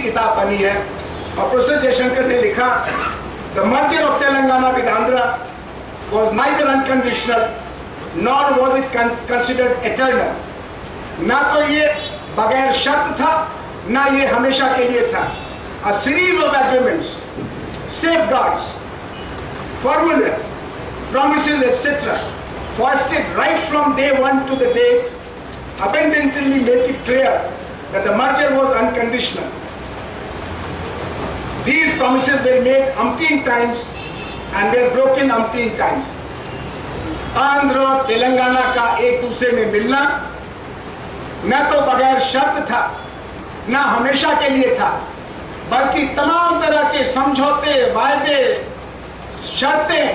किताब बनी है और प्रोफेसर जयशंकर ने लिखा, the merger of Telangana with Andhra was neither unconditional nor was it considered eternal। ना तो ये बगैर शर्त था, ना ये हमेशा के लिए था। A series of agreements, safeguards, formula, promises, etc. foisted right from day one to the date abundantly make it clear that the merger was unconditional। These promises were made umpteen times and were broken umpteen times। Andhra और तेलंगाना का एक दूसरे में मिलना न तो बगैर शर्त था, न हमेशा के लिए था, बल्कि तमाम तरह के समझौते, वायदे, शर्तें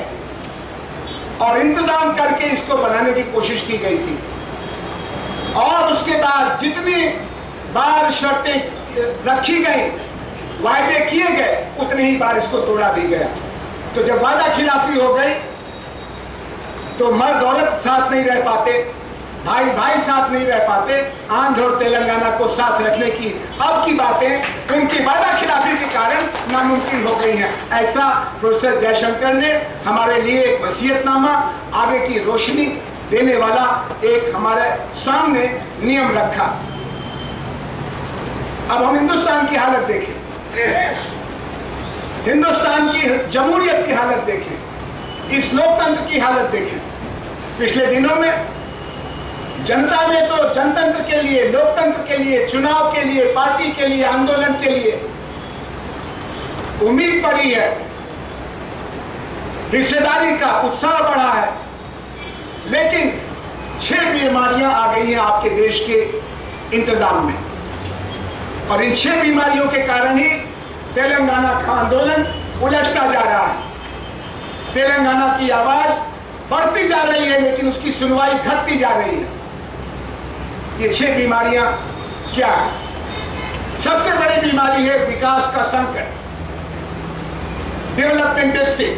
और इंतजाम करके इसको बनाने की कोशिश की गई थी। और उसके बाद जितनी बार शर्तें रखी गई, वायदे किए गए, उतनी ही बार इसको तोड़ा भी गया। तो जब वादा खिलाफी हो गई तो मर्द औरत साथ नहीं रह पाते, भाई भाई साथ नहीं रह पाते। आंध्र और तेलंगाना को साथ रखने की अब की बातें उनकी वादा खिलाफी के कारण नामुमकिन हो गई हैं। ऐसा प्रोफेसर जयशंकर ने हमारे लिए एक वसीयतनामा, आगे की रोशनी देने वाला एक हमारे सामने नियम रखा। अब हम हिंदुस्तान की हालत देखें, हिंदुस्तान की जमहूरियत की हालत देखें, इस लोकतंत्र की हालत देखें। पिछले दिनों में जनता में तो जनतंत्र के लिए, लोकतंत्र के लिए, चुनाव के लिए, पार्टी के लिए, आंदोलन के लिए उम्मीद बढ़ी है, हिस्सेदारी का उत्साह बढ़ा है। लेकिन 6 बीमारियां आ गई हैं आपके देश के इंतजाम में, और इन 6 बीमारियों के कारण ही तेलंगाना का आंदोलन उलझता जा रहा है। तेलंगाना की आवाज बढ़ती जा रही है, लेकिन उसकी सुनवाई घटती जा रही है। ये 6 बीमारियां क्या है? सबसे बड़ी बीमारी है विकास का संकट, डेवलपमेंट डेफिसिट।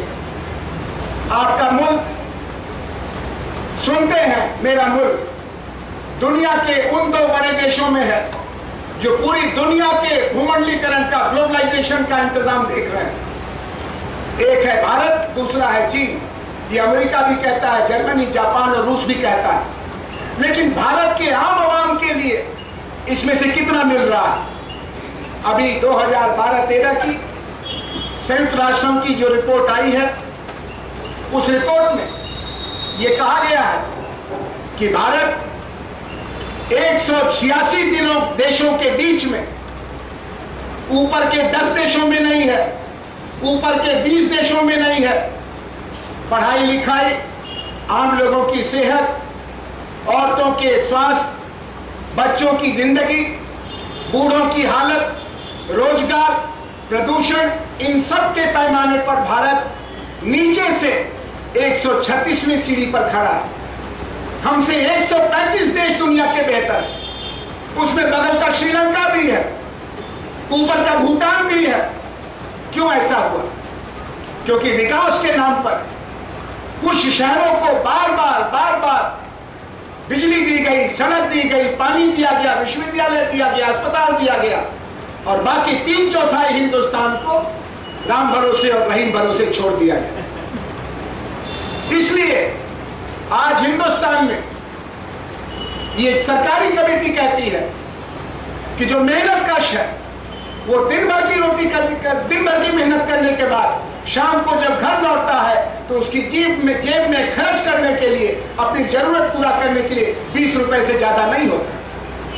आपका मुल्क, सुनते हैं मेरा मुल्क, दुनिया के उन 2 बड़े देशों में है जो पूरी दुनिया के भूमंडलीकरण का, ग्लोबलाइजेशन का इंतजाम देख रहे हैं। एक है भारत, दूसरा है चीन। ये अमेरिका भी कहता है, जर्मनी, जापान और रूस भी कहता है। लेकिन भारत के आम आवाम के लिए इसमें से कितना मिल रहा है? अभी 2012-13 की संयुक्त राष्ट्र संघ की जो रिपोर्ट आई है, उस रिपोर्ट में यह कहा गया है कि भारत 186 दिनों देशों के बीच में ऊपर के 10 देशों में नहीं है, ऊपर के 20 देशों में नहीं है। पढ़ाई लिखाई, आम लोगों की सेहत, औरतों के स्वास्थ्य, बच्चों की जिंदगी, बूढ़ों की हालत, रोजगार, प्रदूषण, इन सब के पैमाने पर भारत नीचे से 136वीं सीढ़ी पर खड़ा है। हमसे 135 देश दुनिया के बेहतर है। उसमें बगल का श्रीलंका भी है, ऊपर का भूटान भी है। क्यों ऐसा हुआ? क्योंकि विकास के नाम पर कुछ शहरों को बार बार बिजली दी गई, सड़क दी गई, पानी दिया गया, विश्वविद्यालय दिया गया, अस्पताल दिया गया, और बाकी 3/4 हिंदुस्तान को राम भरोसे और रहीम भरोसे छोड़ दिया गया। इसलिए आज हिंदुस्तान में ये सरकारी कमेटी कहती है कि जो मेहनत कश है वो दिन भर की रोटी दिन भर की मेहनत करने के बाद शाम को जब घर लौटता है तो उसकी जेब में खर्च करने के लिए, अपनी जरूरत पूरा करने के लिए 20 रुपए से ज्यादा नहीं होता।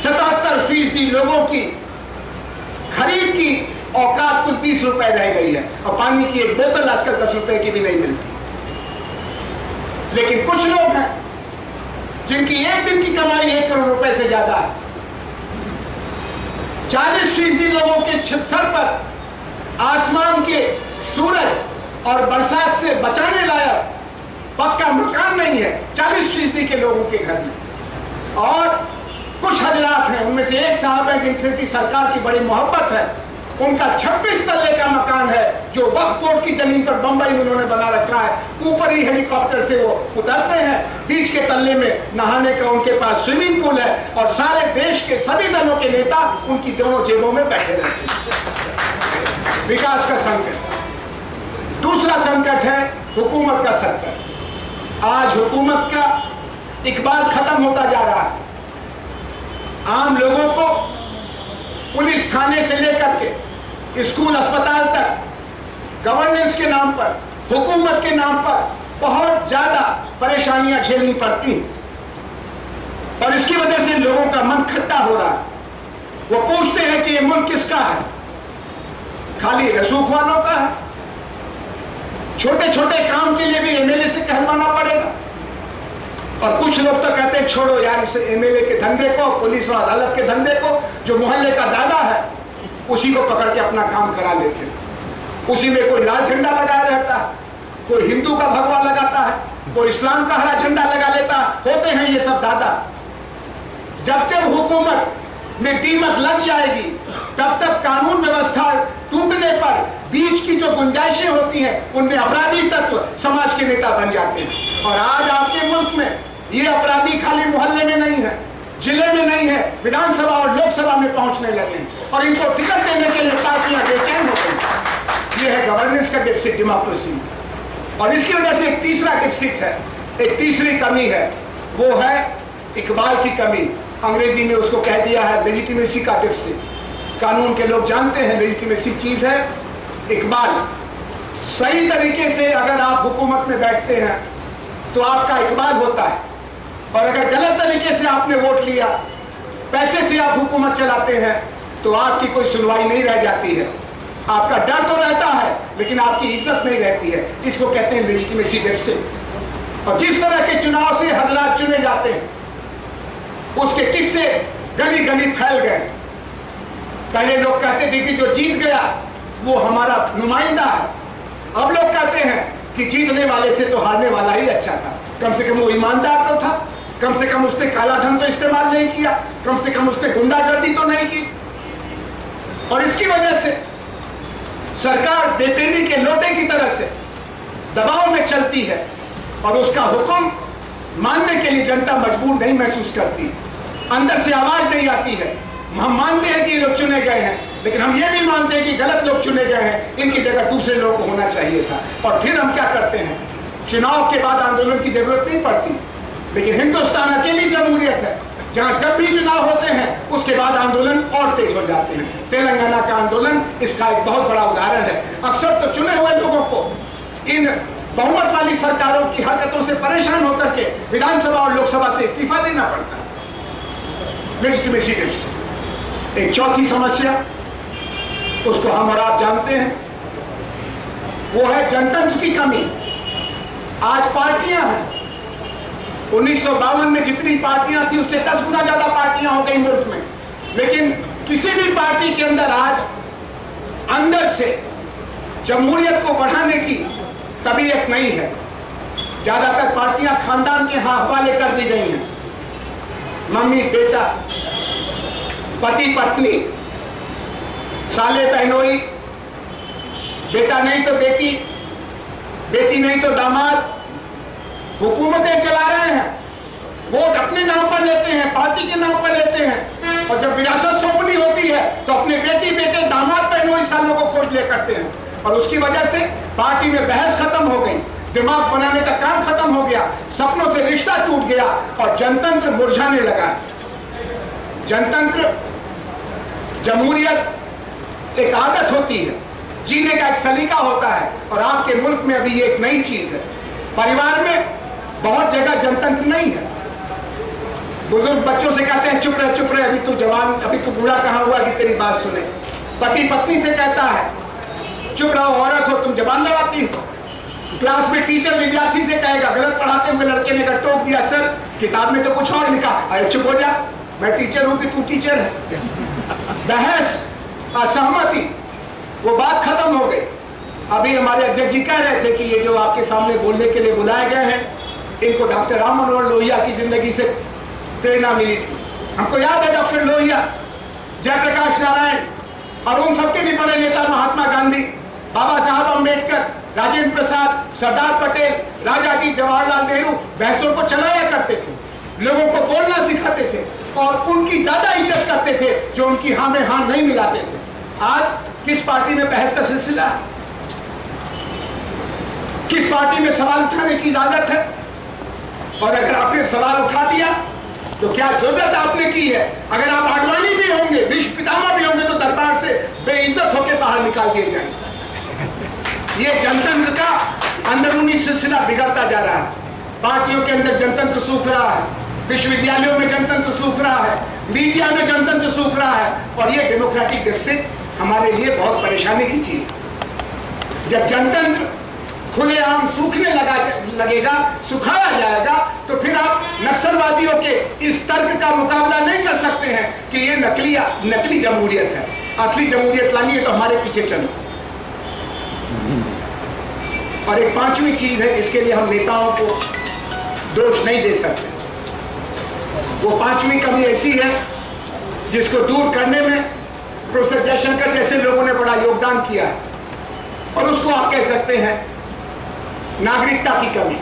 77% लोगों की खरीद की औकात कुल 20 रुपए रह गई है, और पानी की एक बोतल आजकल 10 रुपए की भी नहीं मिलती। लेकिन कुछ लोग हैं जिनकी एक दिन की कमाई 1 करोड़ रुपए से ज्यादा है। 40% लोगों के सर पर आसमान के सूरज और बरसात से बचाने लायक पक्का मकान नहीं है 40% के लोगों के घर में। और कुछ हजरात हैं, उनमें से एक साहब है जिनसे की सरकार की बड़ी मोहब्बत है, उनका 26 तल्ले का मकान है जो वक्फ बोर्ड की जमीन पर बंबई में उन्होंने बना रखा है। ऊपर ही हेलीकॉप्टर से वो उतरते हैं, बीच के तल्ले में नहाने का उनके पास स्विमिंग पूल है, और सारे देश के सभी दलों के नेता उनकी दोनों जेबों में बैठे रहते हैं। विकास का संकट। दूसरा संकट है हुकूमत का संकट। आज हुकूमत का इकबाल खत्म होता जा रहा है। आम लोगों को पुलिस थाने से लेकर के स्कूल अस्पताल तक गवर्नेंस के नाम पर, हुकूमत के नाम पर बहुत ज्यादा परेशानियां झेलनी पड़ती हैं और इसकी वजह से लोगों का मन खट्टा हो रहा है। वो पूछते हैं कि ये मुल्क किसका है? खाली रसूख वालों का है? छोटे छोटे काम के लिए भी एमएलए से कहलवाना पड़ेगा। और कुछ लोग तो कहते हैं छोड़ो यार इस एमएलए के धंधे को, पुलिस और अदालत के धंधे को, जो मोहल्ले का दादा है उसी को पकड़ के अपना काम करा लेते हैं। उसी में कोई लाल झंडा लगाया रहता है, कोई हिंदू का भगवा लगाता है, कोई इस्लाम का हरा झंडा लगा लेता है। होते हैं ये सब दादा। जब जब हुकूमत में दीमक लग जाएगी तब तक कानून व्यवस्था टूटने पर बीच की जो गुंजाइशें होती हैं उनमें अपराधी तत्व समाज के नेता बन जाते हैं। और आज आपके मुल्क में ये अपराधी खाली मोहल्ले में नहीं है, जिले में नहीं है, विधानसभा और लोकसभा में पहुंचने लगे हैं और इनको टिकट देने के लिए पार्टियां बेचैन हो गई। ये है गवर्नेंस का डिफिसिट, डेमोक्रेसी। और इसकी वजह से एक तीसरा डिफिसिट है, एक तीसरी कमी है, वो है इकबाल की कमी। अंग्रेजी में उसको कह दिया है लेजिटिमेसी का डिफिसिट। कानून के लोग जानते हैं लेजिटिमेसी चीज है इकबाल। सही तरीके से अगर आप हुकूमत में बैठते हैं तो आपका इकबाल होता है, और अगर गलत तरीके से आपने वोट लिया, पैसे से आप हुकूमत चलाते हैं तो आपकी कोई सुनवाई नहीं रह जाती है। आपका डर तो रहता है लेकिन आपकी इज्जत नहीं रहती है। इसको कहते हैं लेजिटिमेसी डेफिसिट। और जिस तरह के चुनाव से हजरात चुने जाते हैं उसके किस्से गली गली फैल गए। पहले लोग कहते थे कि जो जीत गया वो हमारा नुमाइंदा है। अब लोग कहते हैं कि जीतने वाले से तो हारने वाला ही अच्छा था। कम से कम वो ईमानदार तो था, कम से कम उसने काला धन तो इस्तेमाल नहीं किया, कम से कम उसने गुंडागर्दी तो नहीं की। और इसकी वजह से सरकार बेटेनी के लोटे की तरह से दबाव में चलती है और उसका हुक्म मानने के लिए जनता मजबूर नहीं महसूस करती। अंदर से आवाज नहीं आती है। हम मानते हैं कि ये लोग चुने गए हैं, लेकिन हम ये भी मानते हैं कि गलत लोग चुने गए हैं, इनकी जगह दूसरे लोगों को होना चाहिए था। और फिर हम क्या करते हैं, चुनाव के बाद आंदोलन की जरूरत नहीं पड़ती। लेकिन हिंदुस्तान अकेली जमहूरियत है जहां जब भी चुनाव होते हैं उसके बाद आंदोलन और तेज हो जाते हैं। तेलंगाना का आंदोलन इसका एक बहुत बड़ा उदाहरण है। अक्सर तो चुने हुए लोगों को इन बहुमत वाली सरकारों की हरकतों से परेशान होकर के विधानसभा और लोकसभा से इस्तीफा देना पड़ता है। Legitimacy deficit. एक चौथी समस्या, उसको हम और आप जानते हैं, वो है जनतंत्र की कमी। आज पार्टियां हैं, 1952 में जितनी पार्टियां थी उससे 10 गुना ज्यादा पार्टियां हो गई मुल्क में, लेकिन किसी भी पार्टी के अंदर आज अंदर से जमहूरियत को बढ़ाने की तबीयत नहीं है। ज्यादातर पार्टियां खानदान के हवाले कर दी गई हैं। मम्मी बेटा, पति पत्नी, साले बहनोई, बेटा नहीं तो बेटी, बेटी नहीं तो दामाद, हुकूमतें चला रहे हैं। वोट अपने नाम पर लेते हैं, पार्टी के नाम पर लेते हैं, और जब विरासत सौंपनी होती है तो अपने बेटी बेटे दामाद बहनोई सालों को खोज ले करते हैं। और उसकी वजह से पार्टी में बहस खत्म हो गई, दिमाग बनाने का काम खत्म हो गया, सपनों से रिश्ता टूट गया और जनतंत्र मुरझाने लगा। जनतंत्र, जमहूरियत एक आदत होती है, जीने का एक सलीका होता है, और आपके मुल्क में अभी ये एक नई चीज है। परिवार में बहुत जगह जनतंत्र नहीं है। बुजुर्ग बच्चों से कहते हैं चुप रहे, अभी तू जवान, अभी तू बूढ़ा कहाँ हुआ कि तेरी बात सुने। पति पत्नी से कहता है चुप रहो, औरत हो तुम जबान लगाती हो। क्लास में टीचर विद्यार्थी से कहेगा, गलत पढ़ाते हुए लड़के ने टोक दिया, सर किताब में तो कुछ और लिखा, अरे चुप हो जा, मैं टीचर हूं कि तू टीचर है। बहस, असहमति, वो बात खत्म हो गई। अभी हमारे अध्यक्ष जी कह रहे थे कि ये जो आपके सामने बोलने के लिए बुलाए गए हैं, इनको डॉक्टर राम मनोहर लोहिया की जिंदगी से प्रेरणा मिली थी। हमको याद है डॉक्टर लोहिया, जयप्रकाश नारायण और उन सबके भी बड़े नेता महात्मा गांधी, बाबा साहब अम्बेडकर, राजेंद्र प्रसाद, सरदार पटेल, राजा जी जवाहरलाल नेहरू बहसों को चलाया करते थे, लोगों को बोलना सिखाते थे और उनकी ज्यादा इज्जत करते थे जो उनकी हाँ में हाँ नहीं मिलाते थे। आज किस पार्टी में बहस का सिलसिला है? किस पार्टी में सवाल उठाने की इजाजत है? और अगर आपने सवाल उठा दिया तो क्या जरूरत आपने की है? अगर आप आडवाणी भी होंगे, विश्व पितामह भी होंगे, तो दरबार से बेइज्जत होकर बाहर निकाल दिए जाएंगे। ये जनतंत्र का अंदरूनी सिलसिला बिगड़ता जा रहा है। पार्टियों के अंदर जनतंत्र सूख रहा है, विश्वविद्यालयों में जनतंत्र सूख रहा है, मीडिया में जनतंत्र सूख रहा है, और ये डेमोक्रेटिक डेफिसिट हमारे लिए बहुत परेशानी की चीज है। जब जनतंत्र खुलेआम सूखने लगेगा, सुखाया जाएगा, तो फिर आप नक्सलवादियों के इस तर्क का मुकाबला नहीं कर सकते हैं कि ये नकली जमहूरियत है। असली जमहूरियत लानी है तो हमारे पीछे चलो। और एक पांचवी चीज है जिसके लिए हम नेताओं को दोष नहीं दे सकते। वो पांचवी कमी ऐसी है जिसको दूर करने में प्रोफेसर जयशंकर जैसे लोगों ने बड़ा योगदान किया है, और उसको आप कह सकते हैं नागरिकता की कमी।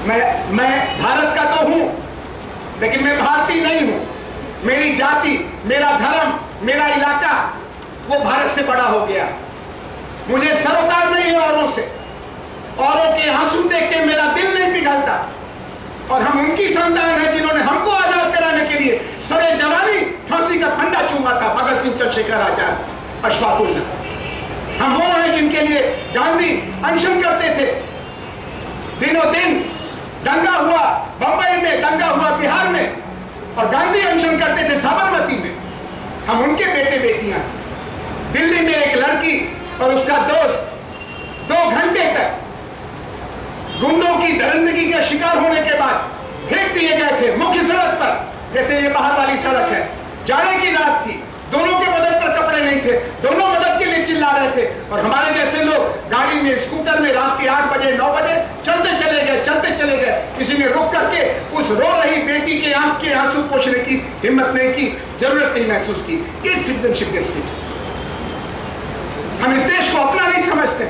मैं भारत का तो हूं, लेकिन मैं भारतीय नहीं हूं। मेरी जाति, मेरा धर्म, मेरा इलाका वो भारत से बड़ा हो गया। मुझे सरोकार नहीं है औरों से। औरों के आंसू देख के मेरा दिल नहीं पिघलता। और हम उनकी संतान है जिन्होंने हमको आजाद कराने के लिए सरे जवानी फांसी का फंदा चूमा था, भगत सिंह, चंद्रशेखर आजाद, अशफाक उल्लाह। हम वो हैं जिनके लिए गांधी अनशन करते थे। दिनों दिन दंगा हुआ बंबई में, दंगा हुआ बिहार में, और गांधी अनशन करते थे साबरमती में। हम उनके बेटे बेटियां। दिल्ली में एक लड़की और उसका दोस्त 2 घंटे तक गुंडों की दरिंदगी का शिकार होने के बाद फेंक दिए गए थे मुख्य सड़क पर। जैसे ये बाहर वाली सड़क है, जाड़े की रात थी, दोनों के बदन पर कपड़े नहीं थे, दोनों मदद के लिए चिल्ला रहे थे, और हमारे जैसे लोग गाड़ी में, स्कूटर में रात के 8 बजे 9 बजे चलते चले गए। किसी ने रुक करके उस रो रही बेटी के आंख के आंसू पोंछने की हिम्मत नहीं की, जरूरत नहीं महसूस की। ये सिटीजनशिप डेफिसिट। हम इस देश को अपना नहीं समझते।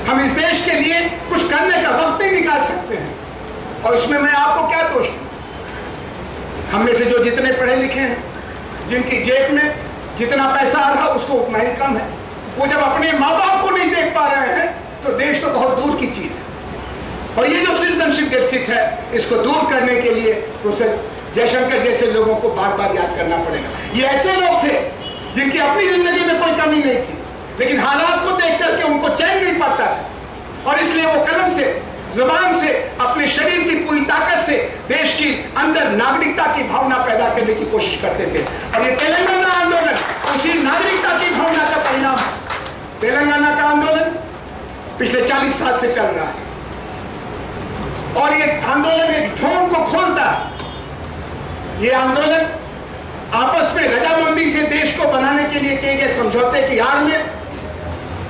हम इस देश के लिए कुछ करने का वक्त नहीं निकाल सकते हैं, और इसमें मैं आपको क्या दोष दूं? हम में से जो जितने पढ़े लिखे हैं, जिनकी जेब में जितना पैसा आ रहा उसको उतना ही कम है, वो जब अपने माँ बाप को नहीं देख पा रहे हैं तो देश तो बहुत दूर की चीज है। और ये जो सिटीजनशिप डेफिसिट है, इसको दूर करने के लिए प्रोफेसर जयशंकर जैसे लोगों को बार बार याद करना पड़ेगा। ये ऐसे लोग थे जिनकी अपनी जिंदगी में कोई कमी नहीं थी, लेकिन हालात को देख करके उनको चैन नहीं पड़ता था, और इसलिए वो कलम से, जुबान से, अपने शरीर की पूरी ताकत से देश की अंदर नागरिकता की भावना पैदा करने की कोशिश करते थे। और ये तेलंगाना आंदोलन उसी नागरिकता की भावना का परिणाम है। तेलंगाना का आंदोलन पिछले 40 साल से चल रहा है, और ये आंदोलन एक ढोंग को खोलता है। ये आंदोलन आपस में रजामंदी से देश को बनाने के लिए किए गए समझौते की आड़ में,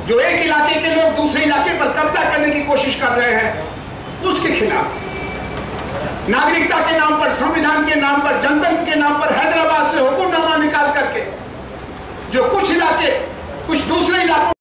जो एक इलाके के लोग दूसरे इलाके पर कब्जा करने की कोशिश कर रहे हैं, उसके खिलाफ नागरिकता के नाम पर, संविधान के नाम पर, जनतंत्र के नाम पर हैदराबाद से हुकुमनामा निकाल करके जो कुछ इलाके, कुछ दूसरे इलाकों